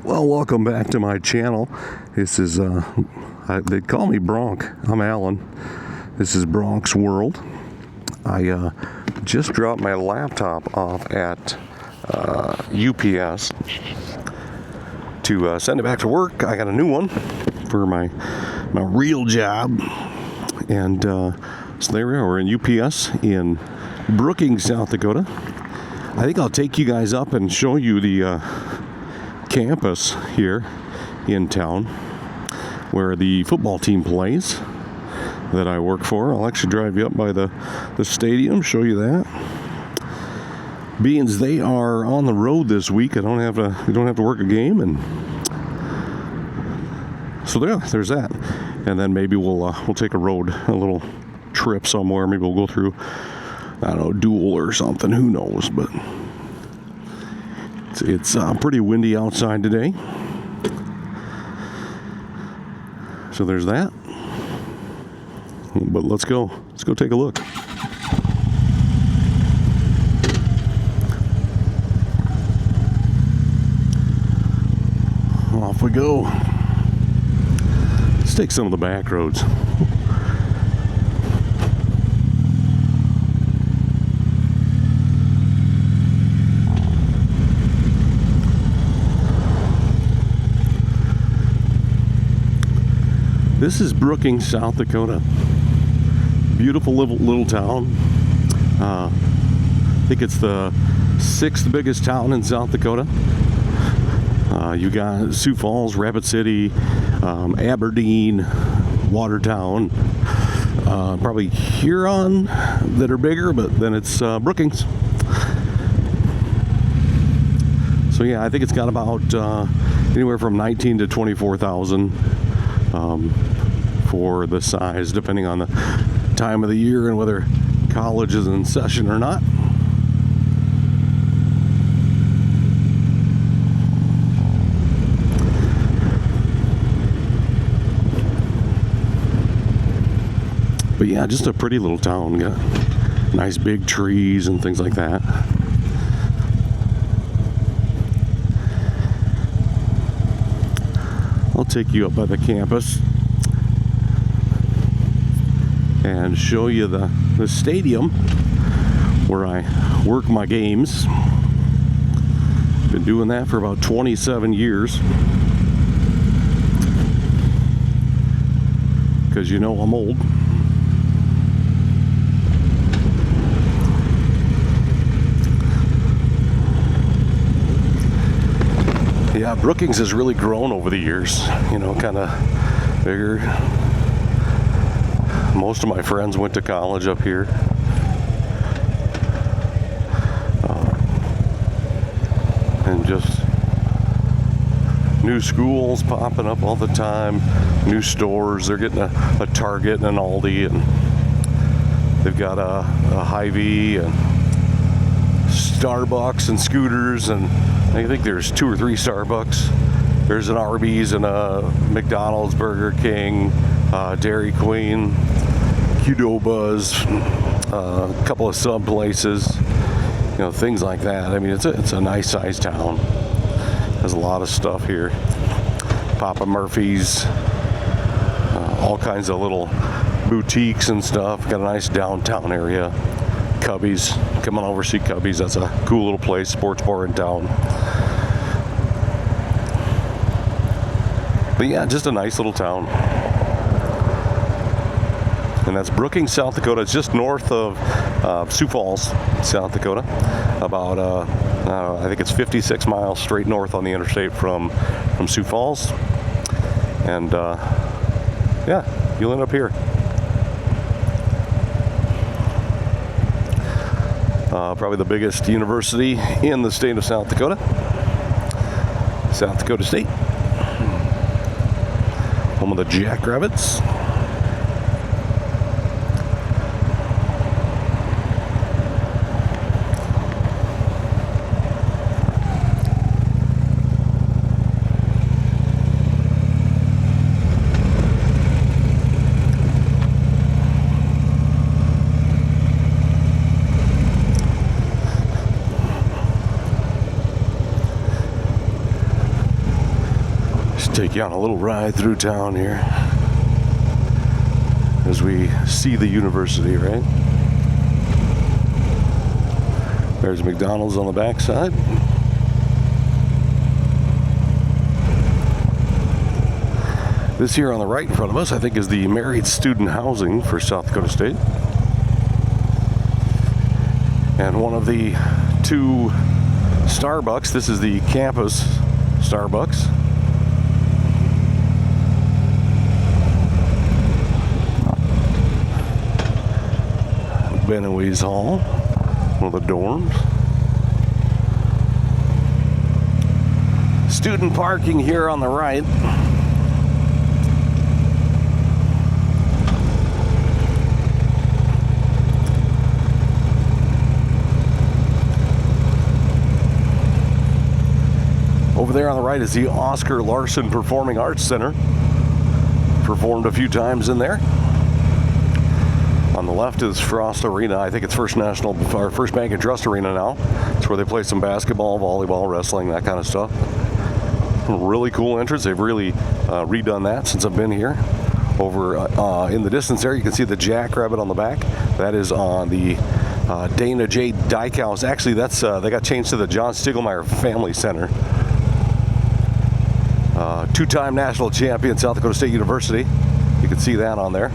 Well, welcome back to my channel. This is, they call me Bronk. I'm Alan. This is Bronk's World. I just dropped my laptop off at UPS to send it back to work. I got a new one for my real job. And so there we are. We're in UPS in Brookings, South Dakota. I think I'll take you guys up and show you the campus here in town where the football team plays that I work for. I'll actually drive you up by the stadium, show you that. Being they are on the road this week, we don't have to work a game, and so there's that. And then maybe we'll take a little trip somewhere. Maybe we'll go through, I don't know, Duel or something. Who knows? But it's pretty windy outside today. So there's that. But let's go take a look. Off we go. Let's take some of the back roads. This is Brookings, South Dakota. Beautiful little town. I think it's the 6th biggest town in South Dakota. You got Sioux Falls, Rapid City, Aberdeen, Watertown, probably Huron that are bigger, but then it's Brookings. So yeah, I think it's got about anywhere from 19 to 24,000 for the size, depending on the time of the year and whether college is in session or not. But yeah, just a pretty little town. Got nice big trees and things like that. I'll take you up by the campus and show you the stadium where I work my games. Been doing that for about 27 years. Because you know I'm old. Yeah, Brookings has really grown over the years, kind of bigger. Most of my friends went to college up here. And just new schools popping up all the time, new stores. They're getting a Target and an Aldi, and they've got a Hy-Vee and Starbucks and Scooters, and I think there's 2 or 3 Starbucks. There's an Arby's and a McDonald's, Burger King, Dairy Queen, Qdoba's, a couple of sub places, things like that. I mean, it's a nice sized town. There's a lot of stuff here. Papa Murphy's, all kinds of little boutiques and stuff. Got a nice downtown area. Cubby's, come on over, see Cubby's. That's a cool little place, sports bar in town. But yeah, just a nice little town. And that's Brookings, South Dakota. It's just north of Sioux Falls, South Dakota. About, I think it's 56 miles straight north on the interstate from Sioux Falls. And yeah, you'll end up here. Probably the biggest university in the state of South Dakota. South Dakota State. Home of the Jackrabbits. Take you on a little ride through town here as we see the university, right? There's McDonald's on the backside. This here on the right in front of us, I think, is the married student housing for South Dakota State. And one of the two Starbucks, this is the campus Starbucks. Benowese Hall, one of the dorms. Student parking here on the right. Over there on the right is the Oscar Larson Performing Arts Center. Performed a few times in there. On the left is Frost Arena. I think it's First Bank and Trust Arena now. It's where they play some basketball, volleyball, wrestling, that kind of stuff. Really cool entrance. They've really redone that since I've been here. Over in the distance there, you can see the Jackrabbit on the back. That is on the Dana J. Dyke House. Actually, that's they got changed to the John Stiegelmeyer Family Center. Two-time national champion, South Dakota State University. You can see that on there.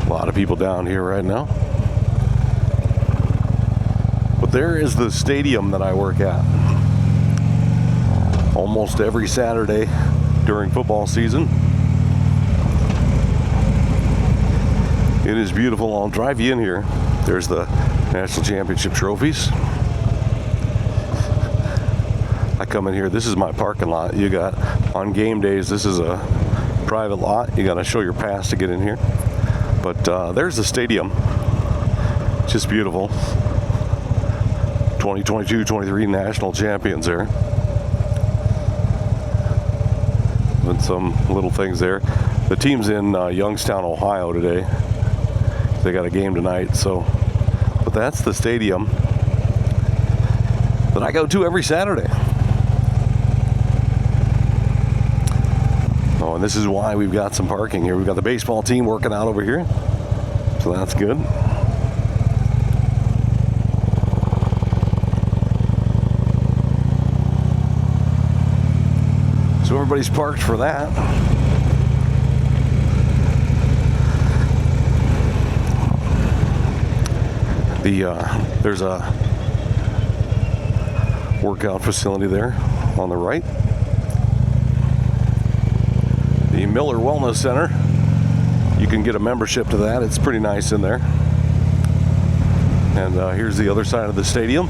A lot of people down here right now. But there is the stadium that I work at. Almost every Saturday during football season. It is beautiful. I'll drive you in here. There's the national championship trophies. I come in here. This is my parking lot. You got, on game days, this is a private lot. You got to show your pass to get in here. But there's the stadium. Just beautiful. 2022-23 national champions there. And some little things there. The team's in Youngstown, Ohio today. They got a game tonight, so. But that's the stadium that I go to every Saturday. Oh, and this is why we've got some parking here. We've got the baseball team working out over here, so that's good. So everybody's parked for that. There's a workout facility there on the right. The Miller Wellness Center. You can get a membership to that. It's pretty nice in there. And here's the other side of the stadium.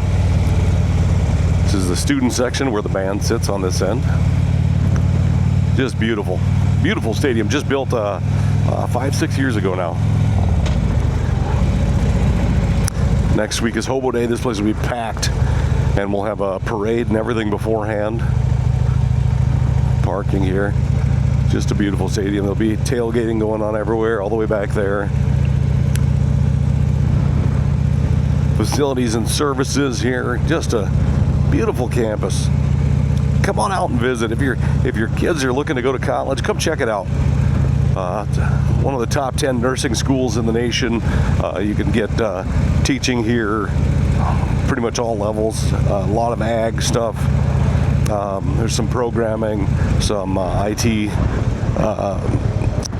This is the student section where the band sits on this end. Just beautiful. Beautiful stadium. Just built 5-6 years ago now. Next week is Hobo Day. This place will be packed, and we'll have a parade and everything beforehand. Parking here. Just a beautiful stadium. There'll be tailgating going on everywhere, all the way back there. Facilities and services here. Just a beautiful campus. Come on out and visit. If your kids are looking to go to college, come check it out. One of the top 10 nursing schools in the nation. You can get teaching here, pretty much all levels. A lot of ag stuff. There's some programming, some IT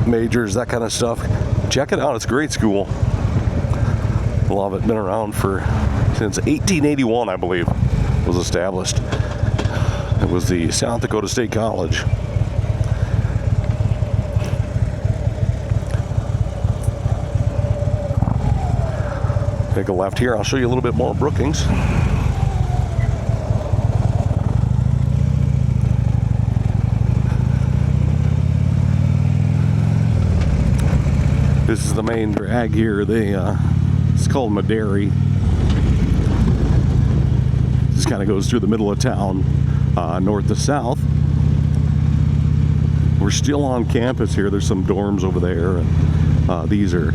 majors, that kind of stuff. Check it out. It's a great school. Love it. Been around since 1881, I believe, was established. It was the South Dakota State College. Take a left here. I'll show you a little bit more of Brookings. This is the main drag here. It's called Maderi. This kind of goes through the middle of town, north to south. We're still on campus here. There's some dorms over there. And, these are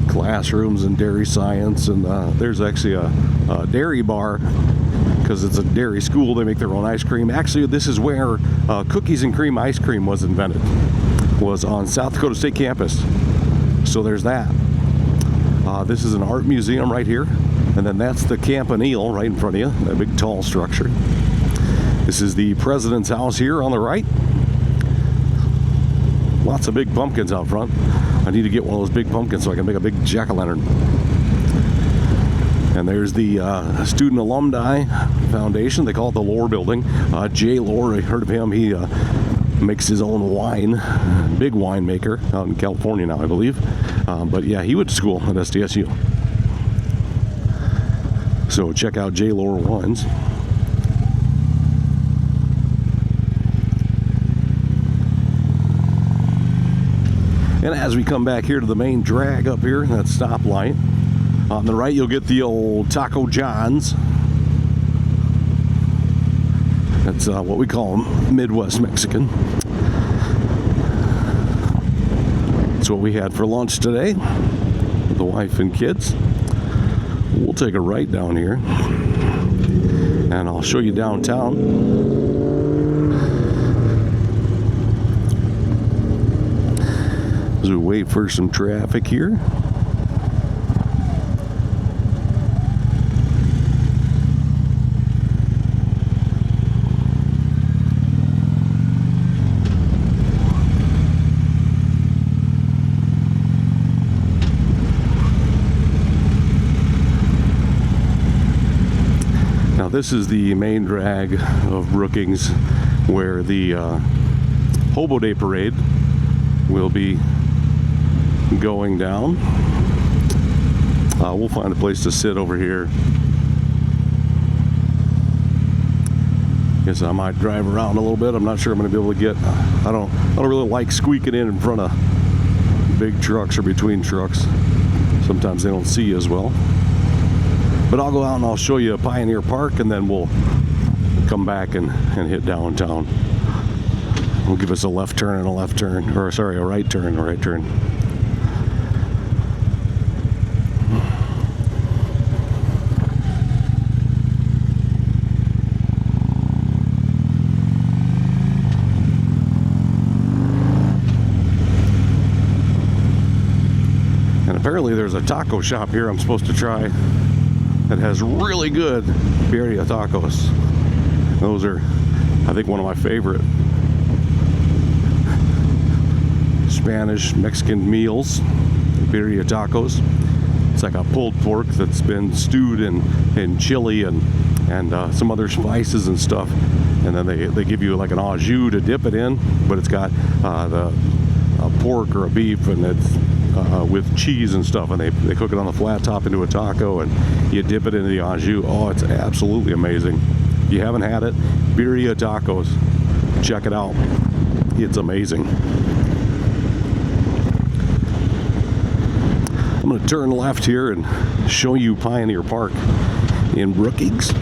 classrooms and dairy science, and there's actually a dairy bar because it's a dairy school. They make their own ice cream. Actually, this is where cookies and cream ice cream was invented, was on South Dakota State campus. So there's that. This is an art museum right here, and then that's the campanile right in front of you, that big tall structure. This is the president's house here on the right. Lots of big pumpkins out front. I need to get one of those big pumpkins so I can make a big jack-o'-lantern. And there's the Student Alumni Foundation. They call it the Lohr Building. Jay Lohr, I heard of him. He makes his own wine. Big winemaker out in California now, I believe. But yeah, he went to school at SDSU. So check out Jay Lohr Wines. And as we come back here to the main drag up here, that stoplight, on the right you'll get the old Taco John's. That's what we call them, Midwest Mexican. That's what we had for lunch today, the wife and kids. We'll take a right down here, and I'll show you downtown. As we wait for some traffic here. Now this is the main drag of Brookings, where the Hobo Day Parade will be going down. We'll find a place to sit over here. Guess I might drive around a little bit. I'm not sure I'm going to be able to get. I don't really like squeaking in front of big trucks or between trucks. Sometimes they don't see you as well. But I'll go out and I'll show you Pioneer Park, and then we'll come back and hit downtown. We'll give us a left turn and a left turn, or sorry, a right turn and a right turn. And apparently there's a taco shop here I'm supposed to try that has really good birria tacos. Those are, I think, one of my favorite Spanish Mexican meals, birria tacos. It's like a pulled pork that's been stewed in chili and some other spices and stuff, and then they give you like an au jus to dip it in, but it's got a pork or a beef, and it's with cheese and stuff, and they cook it on the flat top into a taco, and you dip it into the au jus. Oh, it's absolutely amazing. If you haven't had it, birria tacos, check it out. It's amazing. I'm going to turn left here and show you Pioneer Park in Brookings.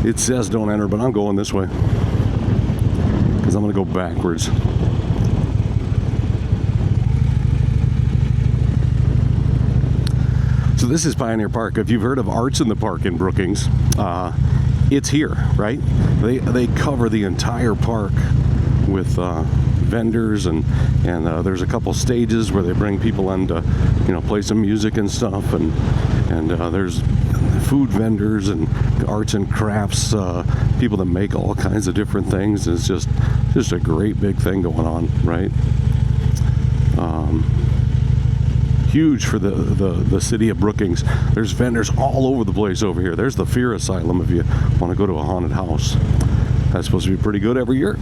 It says don't enter, but I'm going this way because I'm going to go backwards. So this is Pioneer Park. If you've heard of Arts in the Park in Brookings, it's here, right? They cover the entire park with vendors, and there's a couple stages where they bring people in to, play some music and stuff, and there's food vendors and arts and crafts, people that make all kinds of different things. It's just a great big thing going on, right? Huge for the city of Brookings. There's vendors all over the place over here. There's the Fear Asylum if you want to go to a haunted house. That's supposed to be pretty good every year.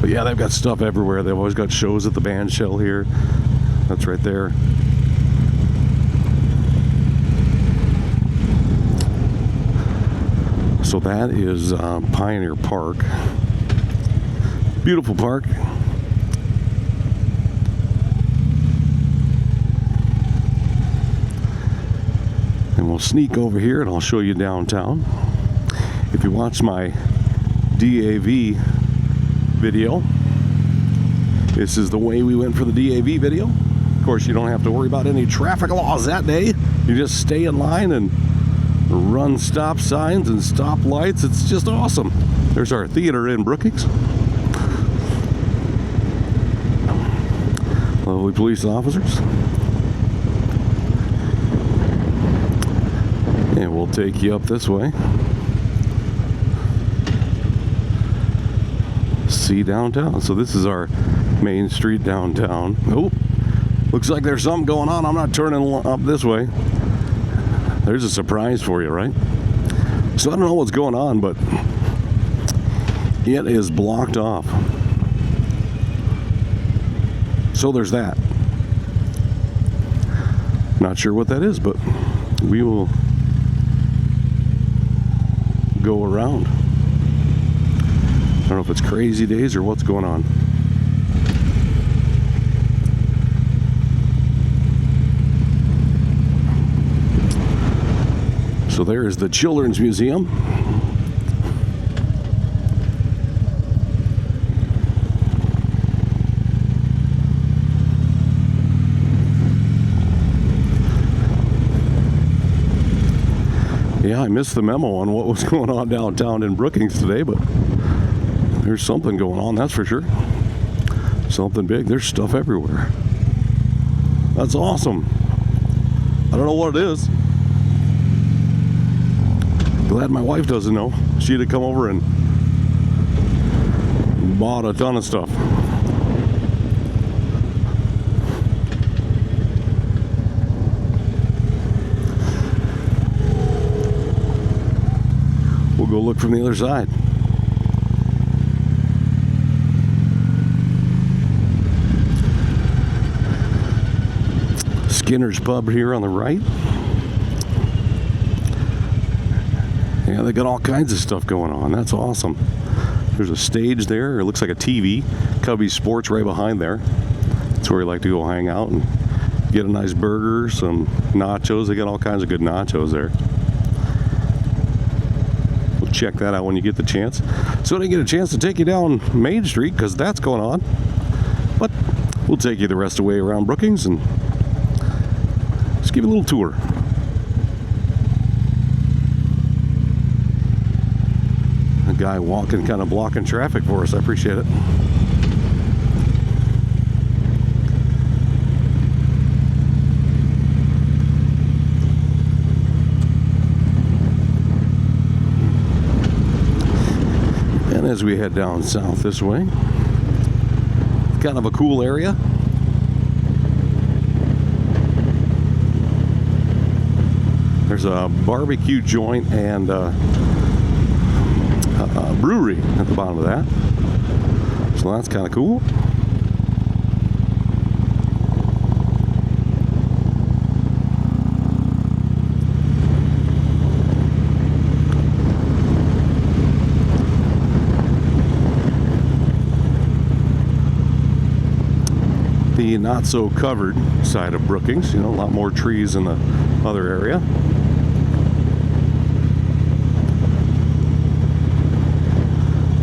But yeah, they've got stuff everywhere. They've always got shows at the band shell here. That's right there. So that is Pioneer Park. Beautiful park. And we'll sneak over here and I'll show you downtown. If you watch my DAV video, this is the way we went for the DAV video. Of course, you don't have to worry about any traffic laws that day. You just stay in line and run stop signs and stop lights. It's just awesome. There's our theater in Brookings. Lovely police officers. And we'll take you up this way. See downtown. So this is our main street downtown. Oh, looks like there's something going on. I'm not turning up this way. There's a surprise for you, right? So I don't know what's going on, but it is blocked off. So there's that. Not sure what that is, but we will go around. I don't know if it's crazy days or what's going on. So there is the Children's Museum. Yeah, I missed the memo on what was going on downtown in Brookings today, but there's something going on, that's for sure. Something big. There's stuff everywhere. That's awesome. I don't know what it is. Glad my wife doesn't know. She'd have come over and bought a ton of stuff. We'll go look from the other side. Skinner's Pub here on the right. Yeah, they got all kinds of stuff going on. That's awesome. There's a stage there. It looks like a TV. Cubby Sports right behind there. That's where we like to go hang out and get a nice burger, some nachos. They got all kinds of good nachos there. We'll check that out when you get the chance. So I didn't get a chance to take you down Main Street because that's going on. But we'll take you the rest of the way around Brookings and just give you a little tour. Guy walking, kind of blocking traffic for us. I appreciate it. And as we head down south this way, kind of a cool area. There's a barbecue joint and brewery at the bottom of that, so that's kind of cool. The not so covered side of Brookings, you know, a lot more trees in the other area.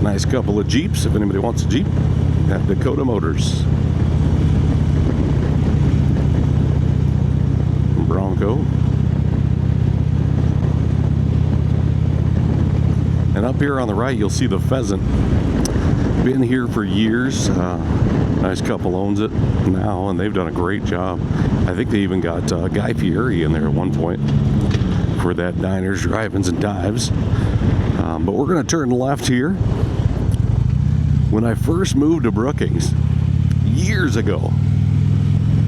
Nice couple of Jeeps, if anybody wants a Jeep, at Dakota Motors. Bronco. And up here on the right, you'll see the Pheasant. Been here for years. Nice couple owns it now, and they've done a great job. I think they even got Guy Fieri in there at one point for that diners, drive-ins, and dives. But we're going to turn left here. When I first moved to Brookings years ago,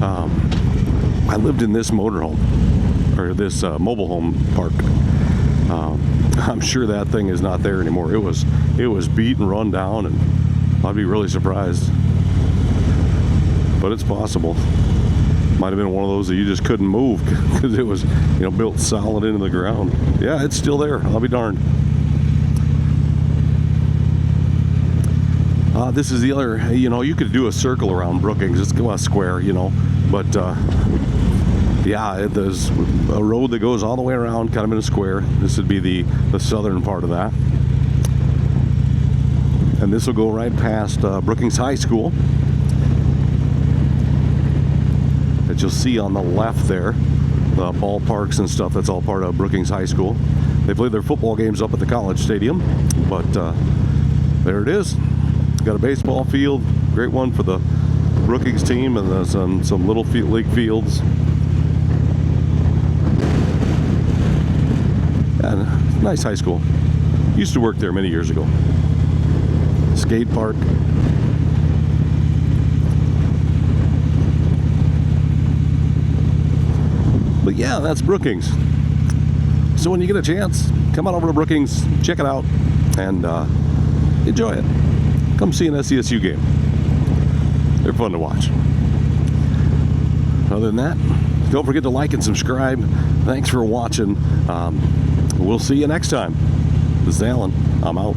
I lived in this motorhome, or this mobile home park. I'm sure that thing is not there anymore. It was beat and run down, and I'd be really surprised. But it's possible. Might have been one of those that you just couldn't move because it was, you know, built solid into the ground. Yeah, it's still there. I'll be darned. This is the other, you know, you could do a circle around Brookings. It's a square, you know, but yeah, there's a road that goes all the way around, kind of in a square. This would be the southern part of that. And this will go right past Brookings High School. That you'll see on the left there, the ballparks and stuff, that's all part of Brookings High School. They play their football games up at the college stadium, but there it is. Got a baseball field, great one for the Brookings team, and there's some little league fields. And nice high school. Used to work there many years ago. Skate park. But yeah, that's Brookings. So when you get a chance, come on over to Brookings, check it out, and enjoy it. Come see an SCSU game. They're fun to watch. Other than that, don't forget to like and subscribe. Thanks for watching. We'll see you next time. This is Alan. I'm out.